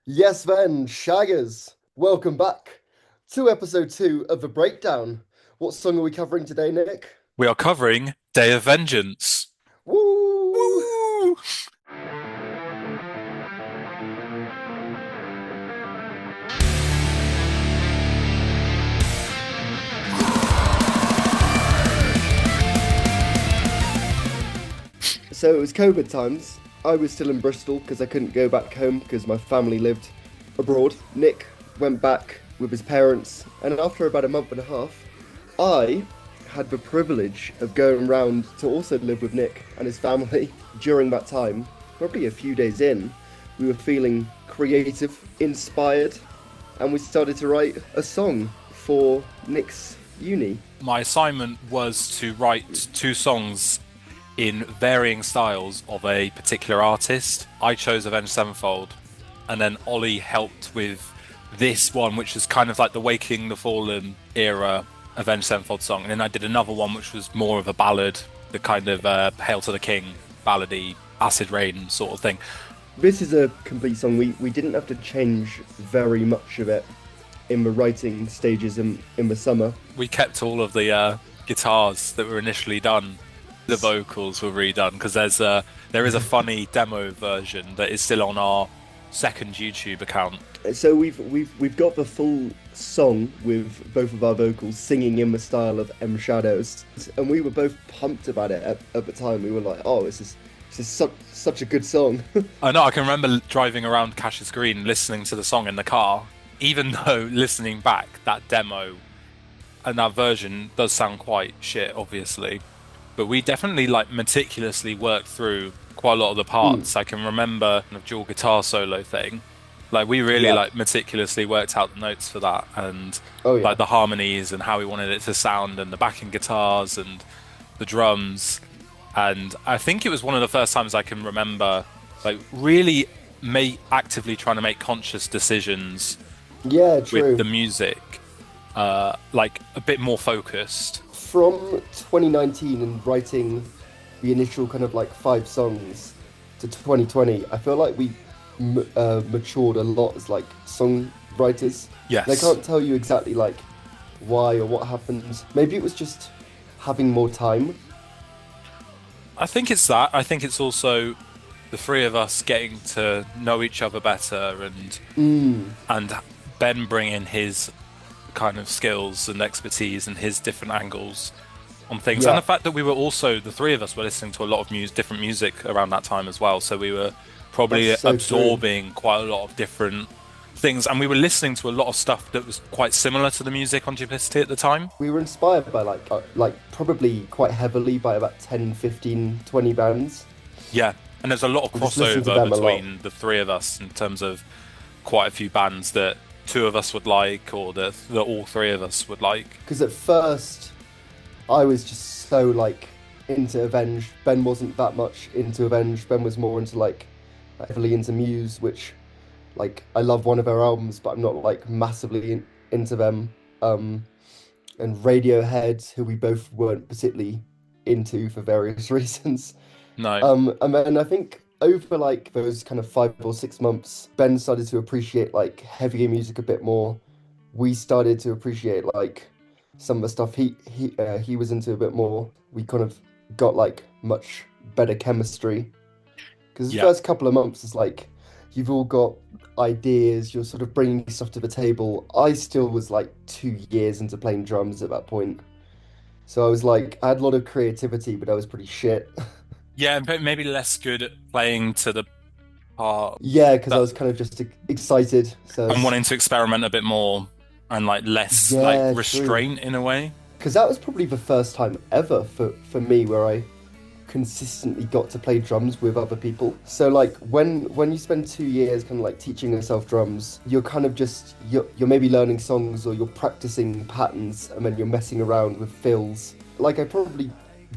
Yes, then, Shaggers, welcome back to episode 2 of The Breakdown. What song are we covering today, Nick? We are covering Day of Vengeance. Woo! Woo! So it was COVID times. I was still in Bristol because I couldn't go back home because my family lived abroad. Nick went back with his parents, and after about a month and a half, I had the privilege of going round to also live with Nick and his family during that time. Probably a few days in, we were feeling creative, inspired, and we started to write a song for Nick's uni. My assignment was to write two songs in varying styles of a particular artist. I chose Avenged Sevenfold, and then Ollie helped with this one, which is kind of like the Waking the Fallen era Avenged Sevenfold song. And then I did another one, which was more of a ballad, the kind of Hail to the King, ballady, acid rain sort of thing. This is a complete song. We didn't have to change very much of it in the writing stages in the summer. We kept all of the guitars that were initially done. The vocals were redone because there is a funny demo version that is still on our second YouTube account. So we've got the full song with both of our vocals singing in the style of M Shadows, and we were both pumped about it at the time. We were like, "Oh, this is such a good song." I know I can remember driving around Cassius Green listening to the song in the car, even though listening back that demo and that version does sound quite shit, obviously. But we definitely like meticulously worked through quite a lot of the Mm, parts. I can remember the dual guitar solo thing. Like we really yeah. like meticulously worked out the notes for that and Oh yeah. like the harmonies and how we wanted it to sound and the backing guitars and the drums. And I think it was one of the first times I can remember like really actively trying to make conscious decisions Yeah, with the true. music, like a bit more focused. From 2019 and writing the initial kind of like 5 songs to 2020, I feel like we matured a lot as like songwriters. And I Yes. can't tell you exactly like why or what happened. Maybe it was just having more time. I think it's that. I think it's also the three of us getting to know each other better Mm, and Ben bringing his kind of skills and expertise and his different angles on things. And the yeah, fact that we were also the three of us were listening to a lot of different music around that time as well. So we were that's probably so true. absorbing quite a lot of different things and we were listening to a lot of stuff that was quite similar to the music on Duplicity at the time. We were inspired by like probably quite heavily by about 10, 15, 20 bands. Yeah. And there's a lot of We just listened to crossover them a lot. between the three of us in terms of quite a few bands that two of us would like or that all three of us would like. Because at first I was just so like into Avenged. Ben wasn't that much into Avenged. Ben was more into like heavily into Muse, which like I love one of her albums, but I'm not like massively into them. Um, and Radiohead, who we both weren't particularly into for various reasons. No. And then I think over like those kind of 5 or 6 months, Ben started to appreciate like heavier music a bit more. We started to appreciate like some of the stuff he was into a bit more. We kind of got like much better chemistry because the Yeah. first couple of months is like you've all got ideas, you're sort of bringing stuff to the table. I still was like 2 years into playing drums at that point, so I was like I had a lot of creativity, but I was pretty shit. Yeah, but maybe less good at playing to the part Yeah, because I that was kind of just excited. So and wanting to experiment a bit more and like less like yeah, true. restraint in a way. Because that was probably the first time ever for me where I consistently got to play drums with other people. So like when you spend 2 years kind of like teaching yourself drums, you're kind of just you're maybe learning songs or you're practicing patterns and then you're messing around with fills. Like I probably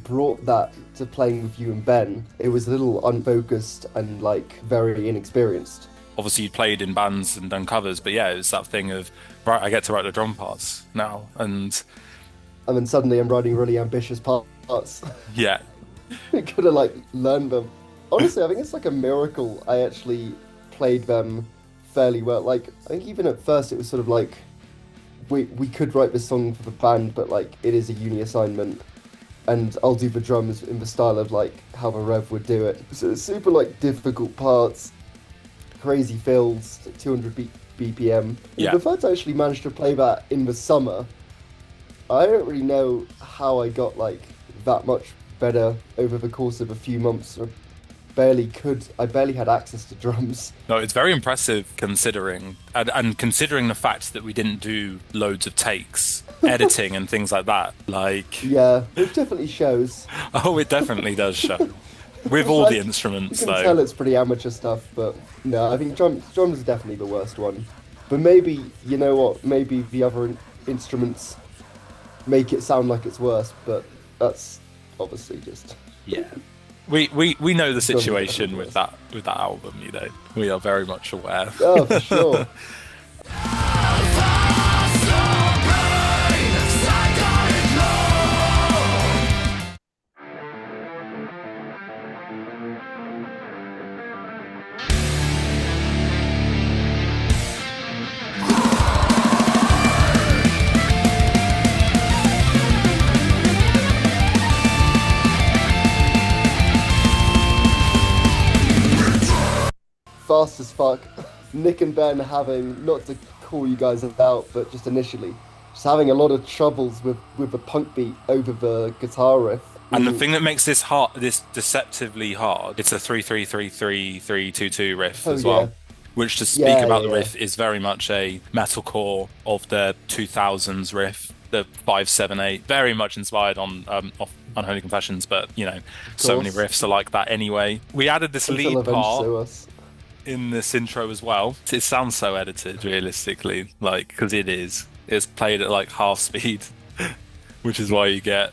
brought that to playing with you and Ben. It was a little unfocused and like very inexperienced. Obviously, you played in bands and done covers, but yeah, it's that thing of right, I get to write the drum parts now, and And then suddenly I'm writing really ambitious parts. yeah, Could have like learned them. Honestly, I think it's like a miracle I actually played them fairly well. Like I think even at first it was sort of like we could write this song for the band, but like it is a uni assignment, and I'll do the drums in the style of like how the Rev would do it. So it's super like difficult parts, crazy fills, 200 BPM. Yeah. The fact I actually managed to play that in the summer, I don't really know how I got like that much better over the course of a few months. I barely had access to drums. No, it's very impressive considering, and considering the fact that we didn't do loads of takes, editing and things like that. Like, Yeah, it definitely shows. oh, it definitely does show. With all the instruments, You can though. tell it's pretty amateur stuff, but no, I think drums is definitely the worst one. But maybe, you know what, maybe the other instruments make it sound like it's worse, but that's obviously just... Yeah. We know the Drums are situation definitely with that album, you know. We are very much aware. Oh, for sure. Fast as fuck. Nick and Ben having, not to call you guys out, but just initially, just having a lot of troubles with the punk beat over the guitar riff. And the thing that makes this deceptively hard, it's a 3-3-3-3-3-2-2 riff as well. Yeah. Which, to speak about the riff, is very much a metalcore of the 2000s riff, the 5-7-8, very much inspired on off Unholy Confessions, but you know, so many riffs are like that anyway. We added this lead part in this intro as well. It sounds so edited, realistically, like, because it is. It's played at like half speed, which is why you get.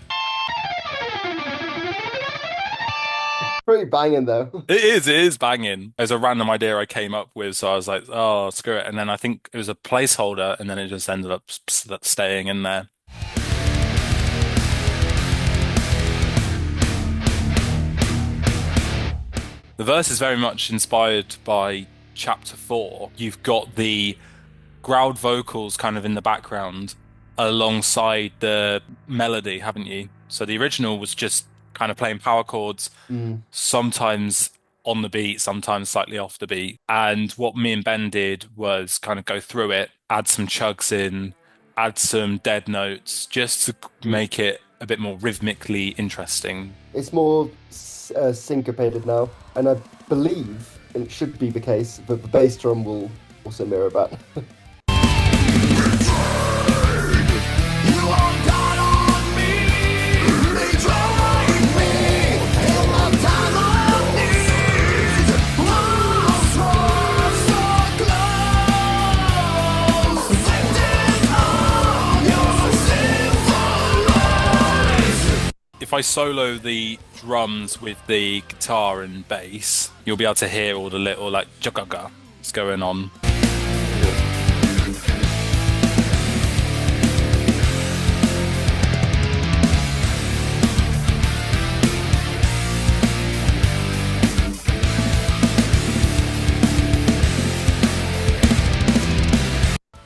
Pretty banging though. It is banging. It was a random idea I came up with, so I was like, oh, screw it. And then I think it was a placeholder, and then it just ended up staying in there. The verse is very much inspired by chapter 4. You've got the growled vocals kind of in the background alongside the melody, haven't you? So the original was just kind of playing power chords, sometimes on the beat, sometimes slightly off the beat. And what me and Ben did was kind of go through it, add some chugs in, add some dead notes, just to make it a bit more rhythmically interesting. It's more syncopated now, and I believe, and it should be the case, that the bass drum will also mirror that. If I solo the drums with the guitar and bass, you'll be able to hear all the little like jagaga that's going on.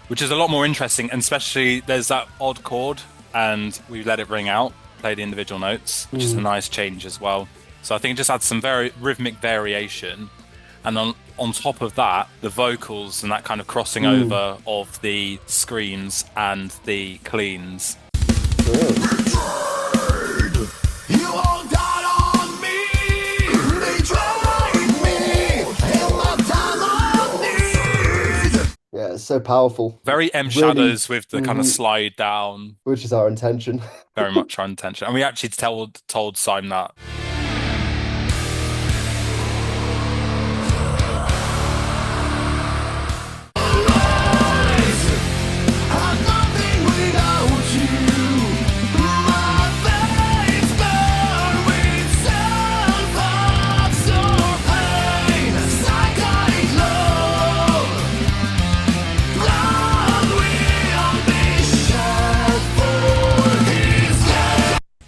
Which is a lot more interesting, and especially there's that odd chord, and we let it ring out. Play the individual notes, which is a nice change as well. So I think it just adds some very rhythmic variation, and on top of that, the vocals and that kind of crossing over of the screams and the cleans. Yeah, it's so powerful. Very M Shadows with the kind of slide down. Which is our intention. Very much our intention. And we actually told Simon that.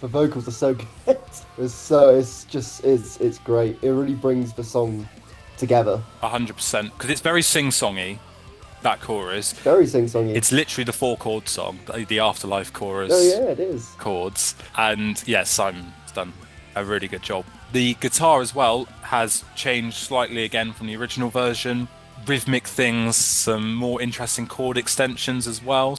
The vocals are so good. It's great. It really brings the song together. 100%, because it's very sing-songy, that chorus. Very sing-songy. It's literally the four-chord song, the Afterlife chorus Oh yeah, it is. chords. And yes, Simon's done a really good job. The guitar as well has changed slightly again from the original version. Rhythmic things, some more interesting chord extensions as well.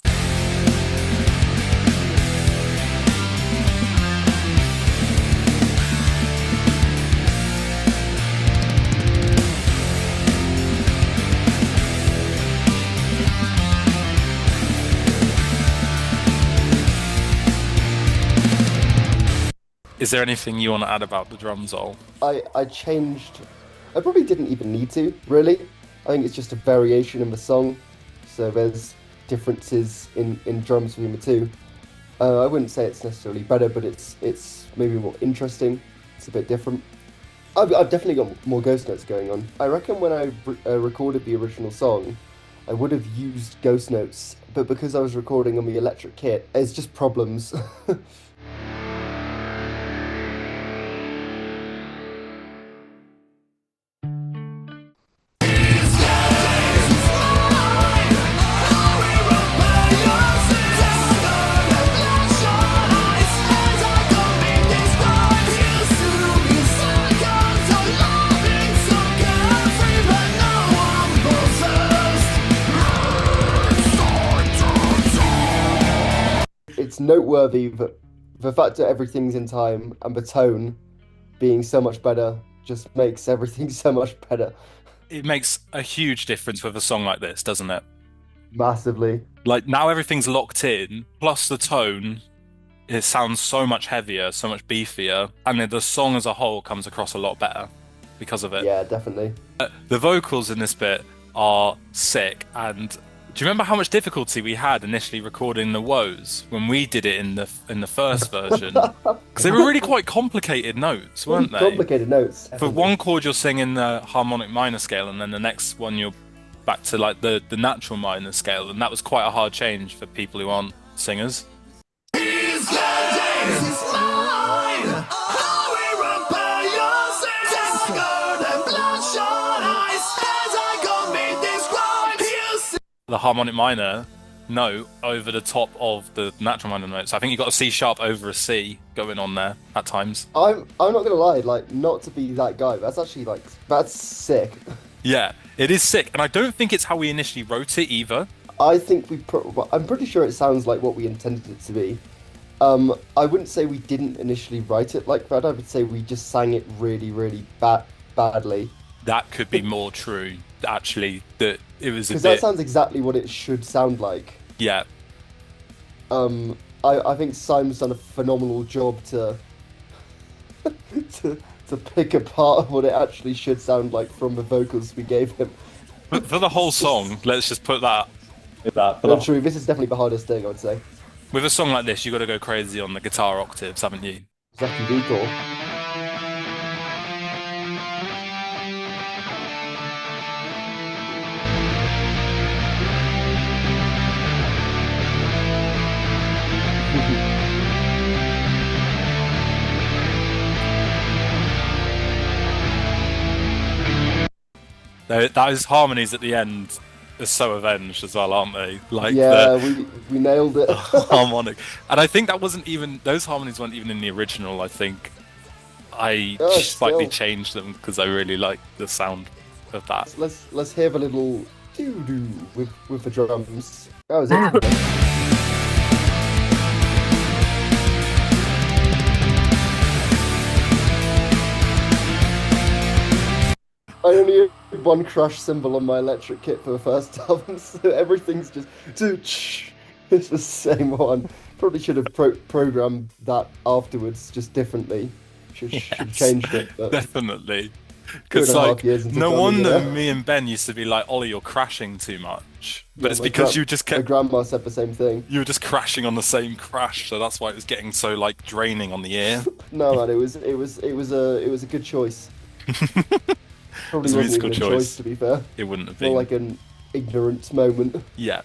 Is there anything you want to add about the drums, Ol? I changed. I probably didn't even need to, really. I think it's just a variation in the song. So there's differences in drums between the two. I wouldn't say it's necessarily better, but it's maybe more interesting. It's a bit different. I've definitely got more ghost notes going on. I reckon when I recorded the original song, I would have used ghost notes, but because I was recording on the electric kit, it's just problems. It's noteworthy that the fact that everything's in time and the tone being so much better just makes everything so much better. It makes a huge difference with a song like this, doesn't it? Massively. Like now everything's locked in, plus the tone, it sounds so much heavier, so much beefier, and then the song as a whole comes across a lot better because of it. Yeah, definitely. The vocals in this bit are sick, and do you remember how much difficulty we had initially recording the woes when we did it in the first version? Because they were really quite complicated notes, weren't they? Complicated notes. For one chord you're singing the harmonic minor scale, and then the next one you're back to like the natural minor scale, and that was quite a hard change for people who aren't singers. The harmonic minor note over the top of the natural minor note. So I think you've got a C sharp over a C going on there at times. I'm not gonna lie, like not to be that guy, but that's actually like that's sick. Yeah, it is sick, and I don't think it's how we initially wrote it either. I think I'm pretty sure it sounds like what we intended it to be. I wouldn't say we didn't initially write it like that. I would say we just sang it really, really badly. That could be more true, actually. That it was a Because bit. that sounds exactly what it should sound like. Yeah, I think Simon's done a phenomenal job to to pick apart what it actually should sound like from the vocals we gave him. but for the whole song, let's just put that. But true, this is definitely the hardest thing, I would say. With a song like this, you got to go crazy on the guitar octaves, haven't you? Exactly, recall. Those harmonies at the end are so avenged as well, aren't they? Like Yeah, the we nailed it. harmonic, and I think that wasn't even those harmonies weren't even in the original. I think I Oh, slightly still. changed them because I really like the sound of that. Let's hear the little doo doo with the drums. That was it. I only had one crush cymbal on my electric kit for the first album, so everything's just it's the same one. Probably should have programmed that afterwards, just differently. Should have changed it. But Definitely, 2.5 because like years into no drumming, wonder you know? me and Ben used to be like, Ollie, you're crashing too much, but Yeah, it's my because gra- you just My kept grandma said the same thing. you were just crashing on the same crash, so that's why it was getting so like draining on the ear. No, man, it was a good choice. Probably It's a wasn't musical even a choice. choice, to be fair. It wouldn't have More been. like an ignorant moment. Yeah.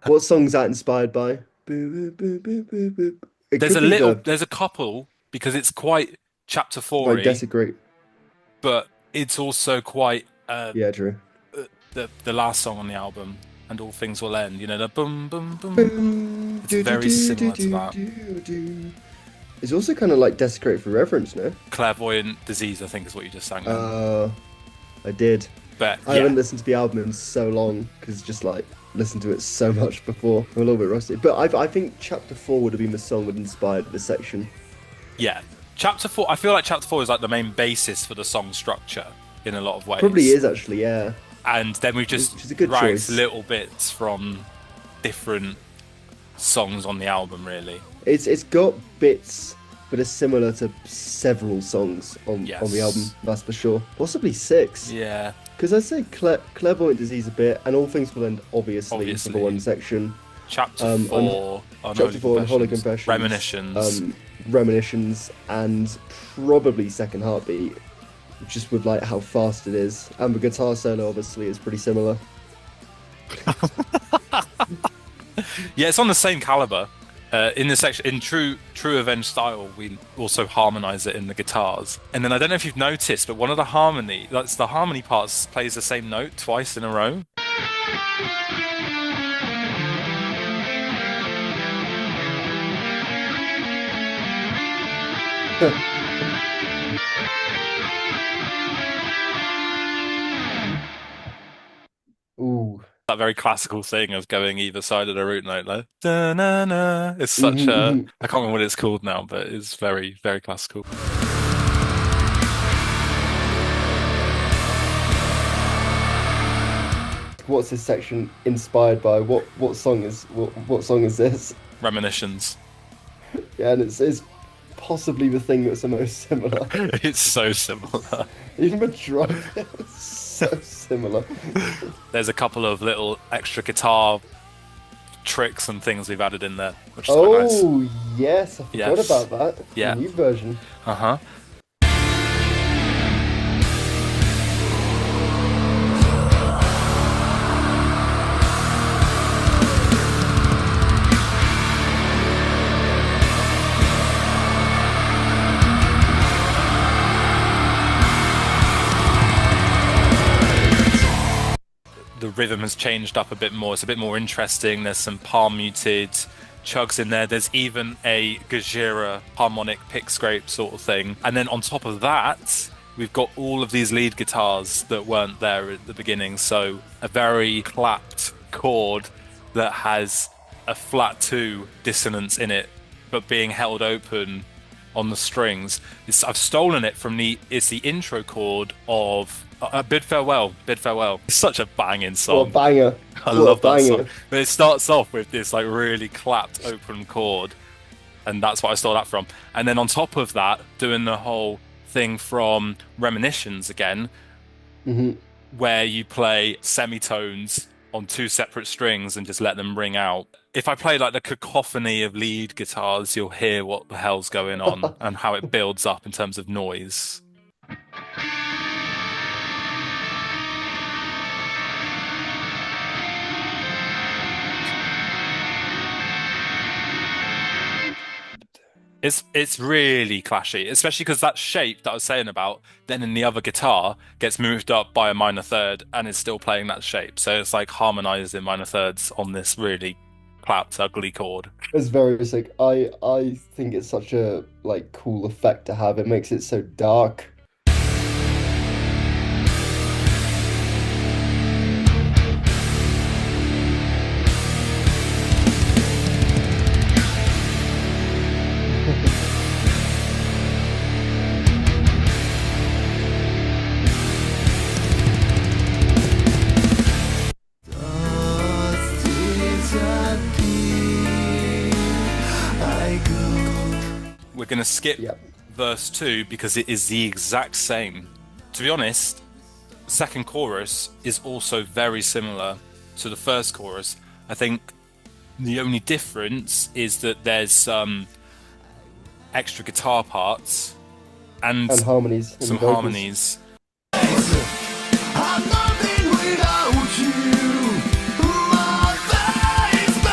What song's that inspired by? Boo, boo, boo, boo, boo, boo. It could be There's a couple because it's quite chapter like 4-y, Desecrate. but it's also quite Yeah, true. the last song on the album, and All Things Will End. You know, the boom boom boom boom. Boom, It's do, do, very do, do, similar to do, that. do, do. It's also kind of like Desecrate for Reverence, no? Clairvoyant Disease, I think, is what you just sang then. I did. But I yeah, haven't listened to the album in so long because just like listened to it so much before. I'm a little bit rusty. But I think Chapter 4 would have been the song that inspired this section. yeah. Chapter 4, I feel like Chapter 4 is like the main basis for the song structure in a lot of ways. Probably is actually, yeah. And then we Which is just a good write choice. little bits from different songs on the album, really. It's got bits that are similar to several songs on the Yes. album, that's for sure. Possibly 6. Yeah, Because I'd say Clairvoyant Disease a bit, and All Things Will End, obviously. Obviously. For one section. Chapter On 4, Chapter 4 on Holy Confessions. Reminiscence. Reminiscence, and probably Second Heartbeat, just with like how fast it is. And the guitar solo, obviously, is pretty similar. Yeah, it's on the same caliber. In the section, in true Avenged style, we also harmonize it in the guitars. And then I don't know if you've noticed, but one of the harmony parts plays the same note twice in a row. Ooh. That very classical thing of going either side of the root note, like da-na-na. It's such Mhm, a mhm. I can't remember what it's called now, but it's very, very classical. What's this section inspired by? What song is this? Reminiscence. Yeah, and it's possibly the thing that's the most similar. It's so similar. Even the drum is so similar. There's a couple of little extra guitar tricks and things we've added in there, which is quite nice. Oh yes, I forgot Yes. about that. Yeah. The new version. Uh-huh. The rhythm has changed up a bit more. It's a bit more interesting. There's some palm muted chugs in there. There's even a Gajira harmonic pick scrape sort of thing. And then on top of that, we've got all of these lead guitars that weren't there at the beginning. So a very clapped chord that has a flat 2 dissonance in it, but being held open on the strings. I've stolen it from it's the intro chord of Bid Farewell. Bid Farewell. It's such a banging What a song. banger! I What a love that banger. song. But it starts off with this like really clapped open chord, and that's what I stole that from. And then on top of that, doing the whole thing from Reminiscence again, Hmm. where you play semitones on 2 separate strings and just let them ring out. If I play like the cacophony of lead guitars, you'll hear what the hell's going on and how it builds up in terms of noise. It's really clashy, especially because that shape that I was saying about, then in the other guitar gets moved up by a minor third and is still playing that shape. So it's like harmonized in minor thirds on this really clapped, ugly chord. It's very sick. I think it's such a like cool effect to have. It makes it so dark. We're going to skip Yep. verse 2 because it is the exact same. To be honest, the second chorus is also very similar to the first chorus. I think the only difference is that there's some extra guitar parts and And harmonies. And some vocals. harmonies. I'm nothing without you. My face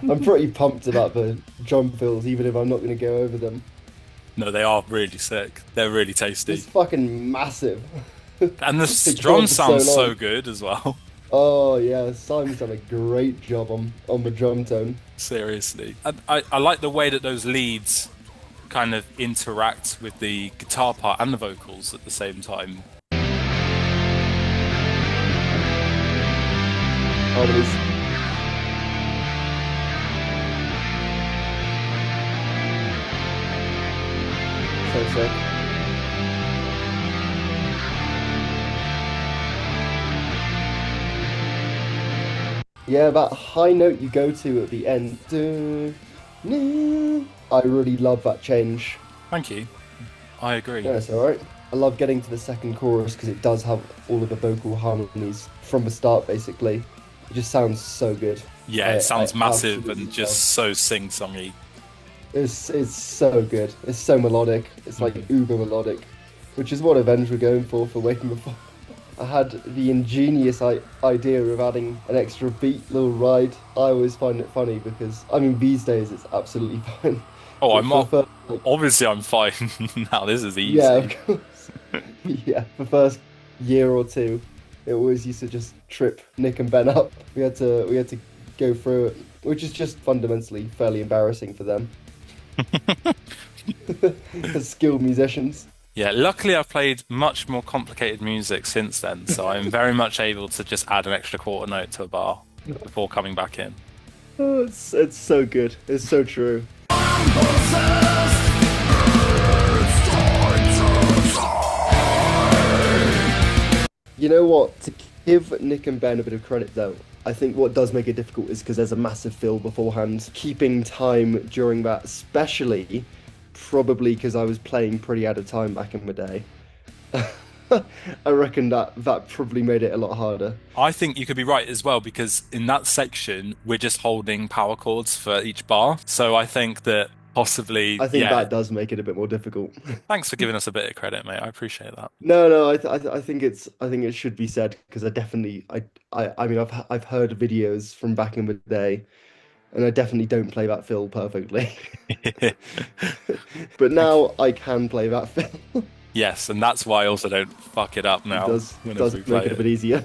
I'm pretty pumped about the drum fills, even if I'm not going to go over them. No, they are really sick. They're really tasty. It's fucking massive. And They the go drum on for so sounds so long. good as well. Oh yeah, Simon's done a great job on the drum tone. Seriously. I like the way that those leads kind of interact with the guitar part and the vocals at the same time. Harmonies. So sick. Yeah, that high note you go to at the end. I really love that change. Thank you. I agree. Yeah, it's alright. I love getting to the second chorus because it does have all of the vocal harmonies from the start, basically. It just sounds so good. Yeah, it I sounds massive absolutely and just love. so sing-songy. It's so good. It's so melodic. It's like uber melodic, which is what Avenged were going for Waking Before. I had the ingenious idea of adding an extra beat little ride. I always find it funny because I mean these days it's absolutely fine, Oh, but I'm for the not. first like, Obviously, I'm fine now. This is yeah, of easy. course. Yeah, the first year or two, it always used to just trip Nick and Ben up. We had to go through it, which is just fundamentally fairly embarrassing for them as skilled musicians. Yeah, luckily I've played much more complicated music since then, so I'm very much able to just add an extra quarter note to a bar before coming back in. Oh, it's so good. It's so true. You know what? To give Nick and Ben a bit of credit, though, I think what does make it difficult is because there's a massive fill beforehand. Keeping time during that, especially probably because I was playing pretty out of time back in the day. I reckon that probably made it a lot harder. I think you could be right as well because in that section we're just holding power chords for each bar. So I think that possibly, I think yeah. that does make it a bit more difficult. Thanks for giving us a bit of credit, mate. I appreciate that. No, no, I think I think it should be said because I definitely I mean I've heard videos from back in the day, and I definitely don't play that fill perfectly. But Thank you. now I can play that fill. Yes, and that's why I also don't fuck it up It now does whenever does we make play it a it. bit easier.